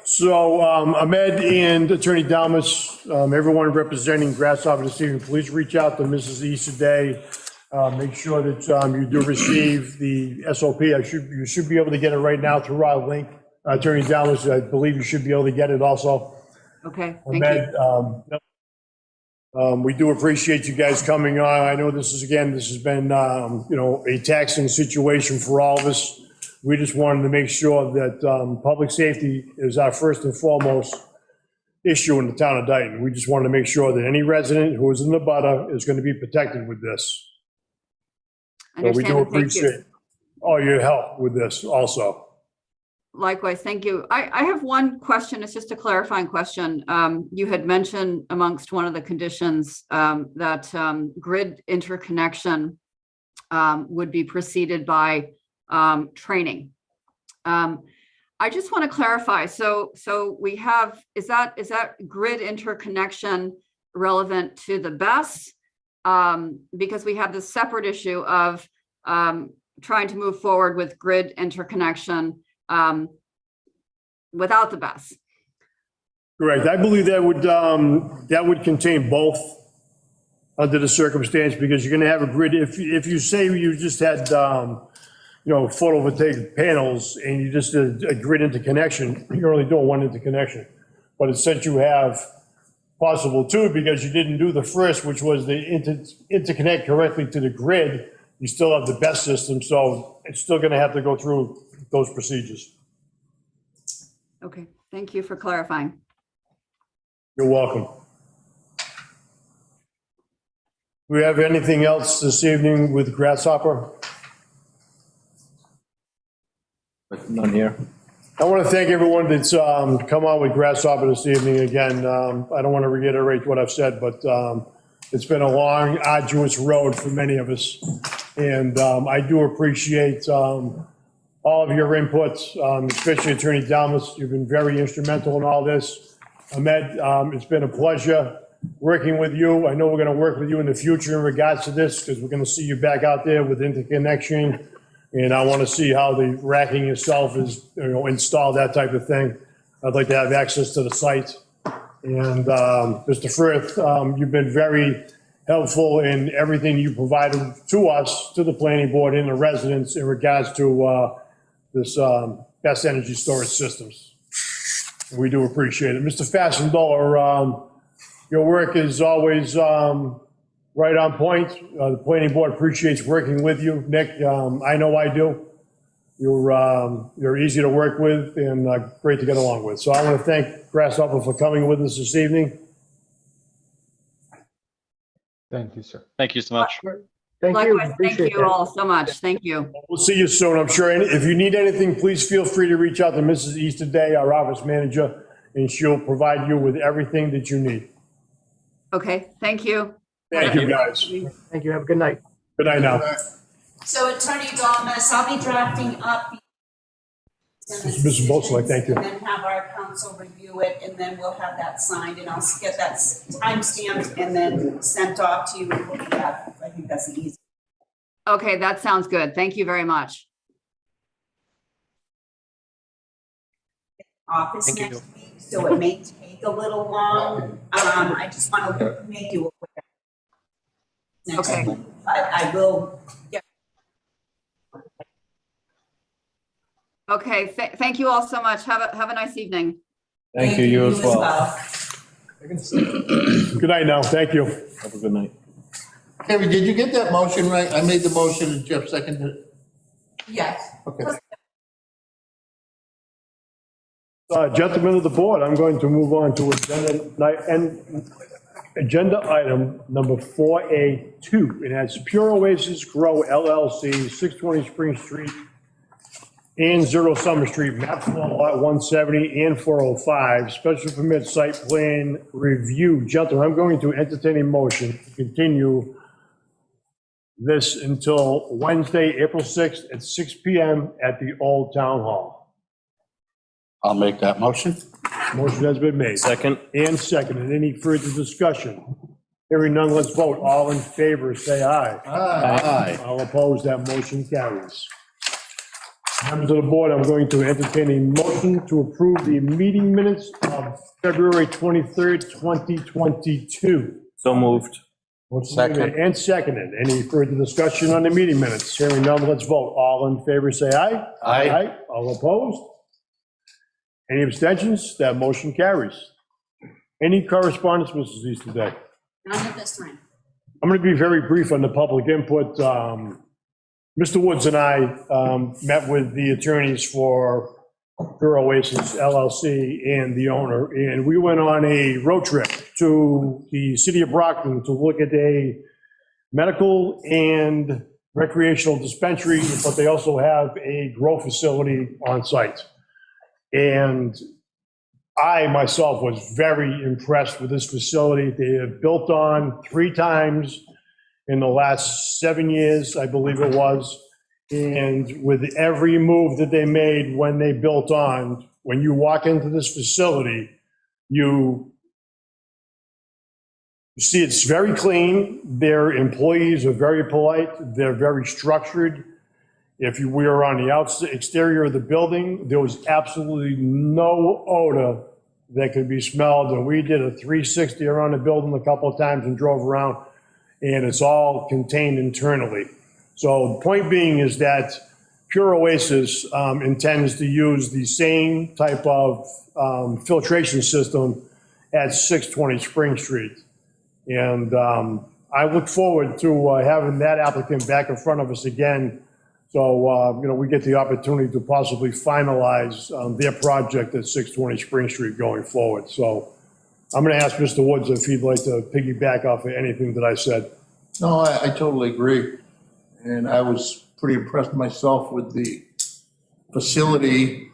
So Ahmed and Attorney Damas, everyone representing Grasshopper this evening, please reach out to Mrs. Easterday. Make sure that you do receive the SOP. You should be able to get it right now through our link. Attorney Damas, I believe you should be able to get it also. Okay, thank you. Ahmed, we do appreciate you guys coming on. I know this has been, a taxing situation for all of us. We just wanted to make sure that public safety is our first and foremost issue in the town of Dayton. We just wanted to make sure that any resident who is in the butter is going to be protected with this. So we do Understand, and thank you. appreciate all your help with this also. Likewise, thank you. I have one question. It's just a clarifying question. You had mentioned amongst one of the conditions that grid interconnection would be preceded by training. I just want to clarify. So we have, is that grid interconnection relevant to the BESS? Because we have this separate issue of trying to move forward with grid interconnection without the BESS. Correct. I believe that would contain both under the circumstance, because you're going to have a grid. If you say you just had, photovoltaic panels and you just did a grid interconnection, you're only doing one interconnection. But since you have possible two, because you didn't do the first, which was the interconnect correctly to the grid, you still have the BESS system. So it's still going to have to go through those procedures. Okay, thank you for clarifying. You're welcome. Do we have anything else this evening with Grasshopper? None here. I want to thank everyone that's come on with Grasshopper this evening. Again, I don't want to reiterate what I've said, but it's been a long, arduous road for many of us. And I do appreciate all of your inputs, especially Attorney Damas. You've been very instrumental in all this. Ahmed, it's been a pleasure working with you. I know we're going to work with you in the future in regards to this, because we're going to see you back out there with interconnection. And I want to see how the racking itself is, installed, that type of thing. I'd like to have access to the site. And Mr. Firth, you've been very helpful in everything you provided to us, to the planning board and the residents in regards to this best energy storage systems. We do appreciate it. Mr. Fassendoller, your work is always right on point. The planning board appreciates working with you. Nick, I know I do. You're easy to work with and great to get along with. So I want to thank Grasshopper for coming with us this evening. Thank you, sir. Thank you so much. Thank you. Likewise, thank Appreciate you that. all so much. Thank you. We'll see you soon, I'm sure. And if you need anything, please feel free to reach out to Mrs. Easterday, our office manager, and she'll provide you with everything that you need. Okay, thank you. Thank you, guys. Thank you. Have a good night. Good night now. So Attorney Damas, I'll be drafting up. Mrs. Bosley, thank you. And then have our council review it, and then we'll have that signed, and I'll get that timestamped and then sent off to you. I think that's the easiest. Okay, that sounds good. Thank you very much. Office next week, so it may take a little long. I just want to make you aware. next Okay. week. I will get Okay, thank you all so much. Have a nice evening. Thank you, you as well. Good night now, thank you. Have a good night. Terry, did you get that motion right? I made the motion and Jeff seconded it. Yes. Okay. Gentlemen of the board, I'm going to move on to agenda item number 4A2. It has Pure Oasis Grow LLC, 620 Spring Street and 0 Summer Street, map 4, lot 170 and 405, special permit site plan review. Gentlemen, I'm going to entertain a motion to continue this until Wednesday, April 6th at 6 PM at the Old Town Hall. I'll make that motion. Motion has been made. Second. And seconded. Any further discussion? Hearing none, let's vote. All in favor, say aye. Aye. All opposed, that motion carries. Members of the board, I'm going to entertain a motion to approve the meeting minutes of February 23rd, 2022. So moved. Motion Second. made and seconded. Any further discussion on the meeting minutes? Hearing none, let's vote. All in favor, say aye. Aye. All opposed? Any abstentions? That motion carries. Any correspondence, Mrs. Easterday? None at this time. I'm going to be very brief on the public input. Mr. Woods and I met with the attorneys for Pure Oasis LLC and the owner, and we went on a road trip to the city of Brockton to look at a medical and recreational dispensary, but they also have a grow facility on site. And I myself was very impressed with this facility. They have built on 3 times in the last 7 years, I believe it was. And with every move that they made when they built on, when you walk into this facility, you see it's very clean. Their employees are very polite. They're very structured. If we were on the exterior of the building, there was absolutely no odor that could be smelled. And we did a 360 around the building a couple of times and drove around, and it's all contained internally. So the point being is that Pure Oasis intends to use the same type of filtration system at 620 Spring Street. And I look forward to having that applicant back in front of us again. So, we get the opportunity to possibly finalize their project at 620 Spring Street going forward. So I'm going to ask Mr. Woods if he'd like to piggyback off of anything that I said. No, I totally agree. And I was pretty impressed myself with the facility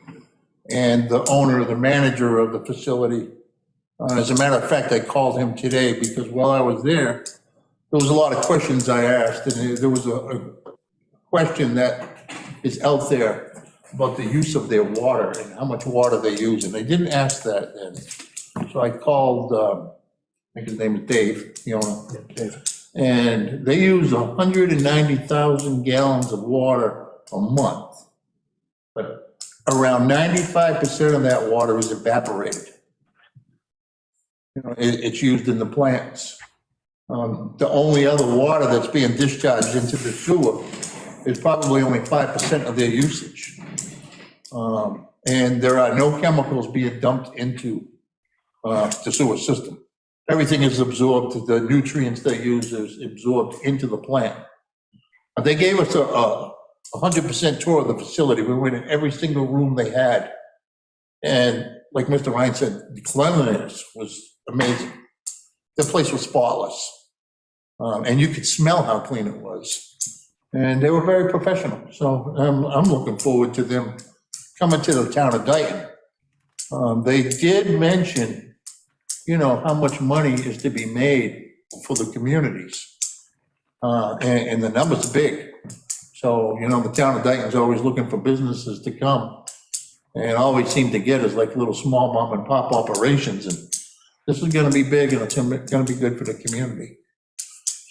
and the owner, the manager of the facility. As a matter of fact, I called him today because while I was there was a lot of questions I asked, and there was a question that is out there about the use of their water and how much water they use, and they didn't ask that then. So I called, I think his name is Dave, the owner. Yeah, Dave. And they use 190,000 gallons of water a month. But around 95% of that water is evaporated. It's used in the plants. The only other water that's being discharged into the sewer is probably only 5% of their usage. And there are no chemicals being dumped into the sewer system. Everything is absorbed, the nutrients they use is absorbed into the plant. They gave us a 100% tour of the facility. We went in every single room they had. And like Mr. Ryan said, the cleanliness was amazing. The place was spotless. And you could smell how clean it was. And they were very professional. So I'm looking forward to them coming to the town of Dayton. They did mention, how much money is to be made for the communities. And the number's big. So, the town of Dayton's always looking for businesses to come. And all we seem to get is like little small mom and pop operations. And this is gonna be big and it's gonna be good for the community.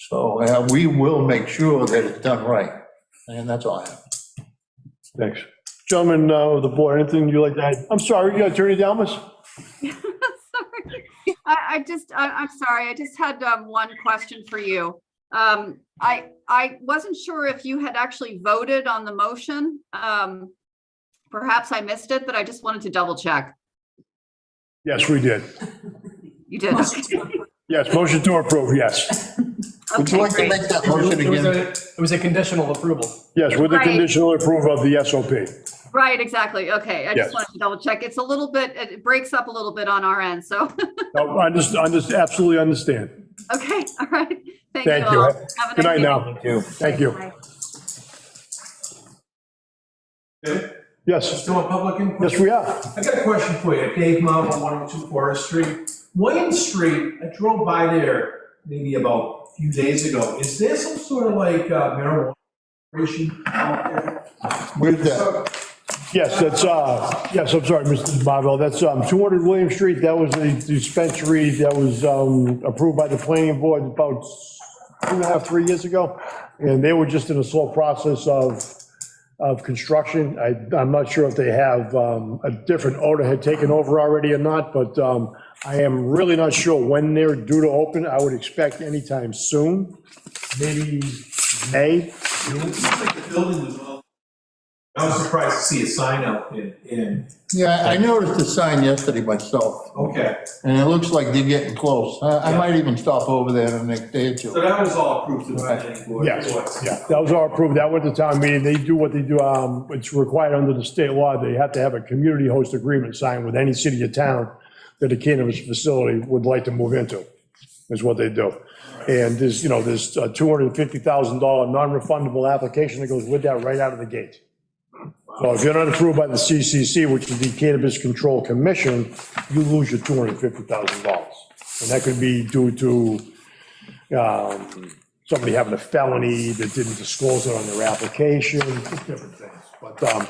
So we will make sure that it's done right. And that's all I have. Thanks. Gentlemen of the board, anything you'd like to add? I'm sorry, Attorney Dalmas? Sorry. I'm sorry. I just had one question for you. I wasn't sure if you had actually voted on the motion. Perhaps I missed it, but I just wanted to double check. Yes, we did. You did. Yes, motion to approve, yes. Would you like to make that motion again? It was a conditional approval. Yes, with the Right. conditional approval of the SOP. Right, exactly. Okay, I Yes. just wanted to double check. It's a little bit, it breaks up a little bit on our end, so, No, I just absolutely understand. okay, all right. Thank Thank you you. all. Have a Good nice night evening. now. Thank you. Yes, Still a public input? yes, we are. I got a question for you. Dave Marvel, 102 Forest Street. William Street, I drove by there maybe about a few days ago. Is there some sort of like marijuana operation out there? Where's that? Yes, that's, yes, I'm sorry, Mr. Marvell, that's 200 William Street, that was a dispensary that was approved by the planning board about 2.5, 3 years ago, and they were just in a slow process of construction. I'm not sure if they have a different owner had taken over already or not, but I am really not sure when they're due to open. I would expect anytime soon, maybe May. It looks like the building was all. I was surprised to see a sign out in. Yeah, I noticed the sign yesterday myself, Okay, and it looks like they're getting close. I might even stop over there the next day or two. so that was all approved to the planning board. Yes, yeah, that was all approved, that went to town meeting, they do what they do, it's required under the state law, they have to have a community host agreement signed with any city or town that a cannabis facility would like to move into, is what they do. And there's, there's a $250,000 non-refundable application that goes with that right out of the gate. So if you're not approved by the CCC, which is the Cannabis Control Commission, you lose your $250,000. And that could be due to somebody having a felony that didn't disclose it on their application, just different things. But I'd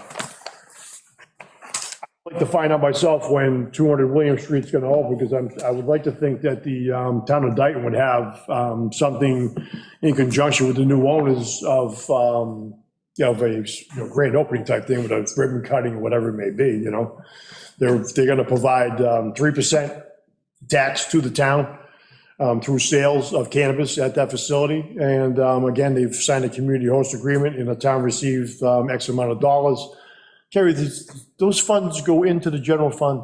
like to find out myself when 200 William Street's going to open, because I would like to think that the town of Dayton would have something in conjunction with the new owners of, of a grand opening type thing with a ribbon cutting or whatever it may be, They're going to provide 3% tax to the town through sales of cannabis at that facility. And again, they've signed a community host agreement, and the town receives X amount of dollars. Kerry, those funds go into the general fund?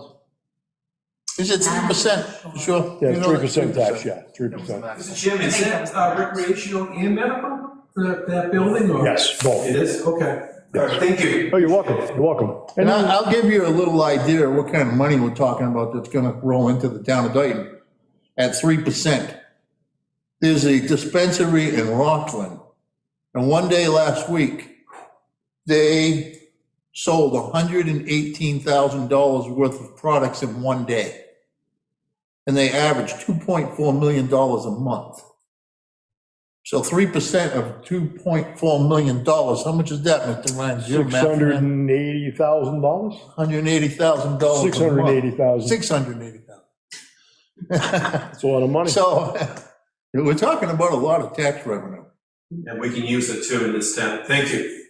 Is it 3%? Sure. Yeah, You know 3% that tax, yeah, 3%. Mr. Chairman, is that recreational and medical for that building? Or? Yes, both. It is, okay. All right, thank you. Oh, you're welcome, you're welcome. And I'll give you a little idea of what kind of money we're talking about that's gonna roll into the town of Dayton at 3%. There's a dispensary in Rockland, and one day last week, they sold $118,000 worth of products in one day. And they averaged $2.4 million a month. So 3% of $2.4 million, how much is that, Mr. Ryan? $680,000? $180,000 a month. $680,000. $680,000. That's a lot of money. So we're talking about a lot of tax revenue. And we can use it too in this town. Thank you.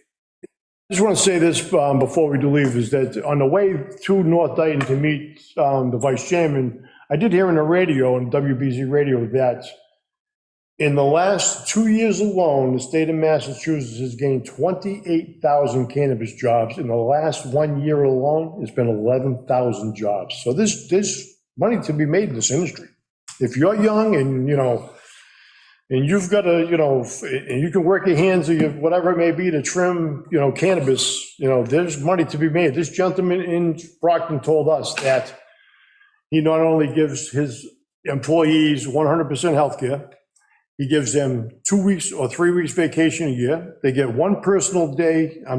I just want to say this before we do leave, is that on the way to North Dayton to meet the vice chairman, I did hear on the radio, on WBZ radio, that in the last 2 years alone, the state of Massachusetts has gained 28,000 cannabis jobs. In the last 1 year alone, it's been 11,000 jobs. So there's money to be made in this industry. If you're young and, and you've got to, and you can work your hands or whatever it may be to trim, cannabis, there's money to be made. This gentleman in Brockton told us that he not only gives his employees 100% health care, he gives them 2 weeks or 3 weeks vacation a year. They get one personal day a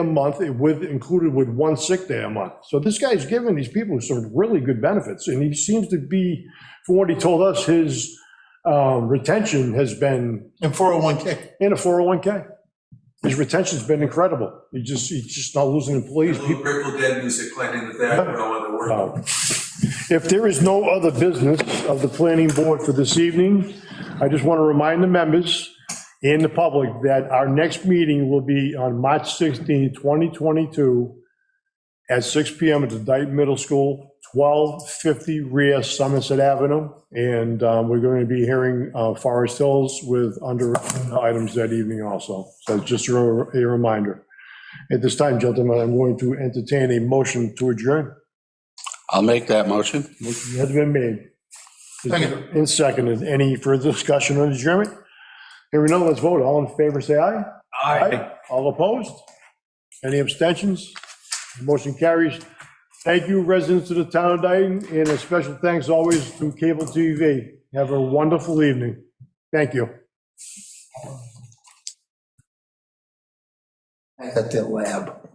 month included with one sick day a month. So this guy's giving these people some really good benefits. And he seems to be, from what he told us, his retention has been. And 401k. In a 401k. His retention's been incredible. He's just not losing employees. A little Grateful Dead music playing in the back, no other word. If there is no other business of the planning board for this evening, I just want to remind the members and the public that our next meeting will be on March 16, 2022 at 6 PM at the Dayton Middle School, 1250 rear Somerset Avenue, and we're going to be hearing Forest Hills with under items that evening also. So just a reminder. At this time, gentlemen, I'm going to entertain a motion to adjourn. I'll make that motion. Motion has been made. Second. And seconded. Any further discussion on adjournment? Hearing none, let's vote. All in favor, say aye. Aye. All opposed? Any abstentions? Motion carries. Thank you, residents of the town of Dayton, and a special thanks always to cable TV. Have a wonderful evening. Thank you. At the lab.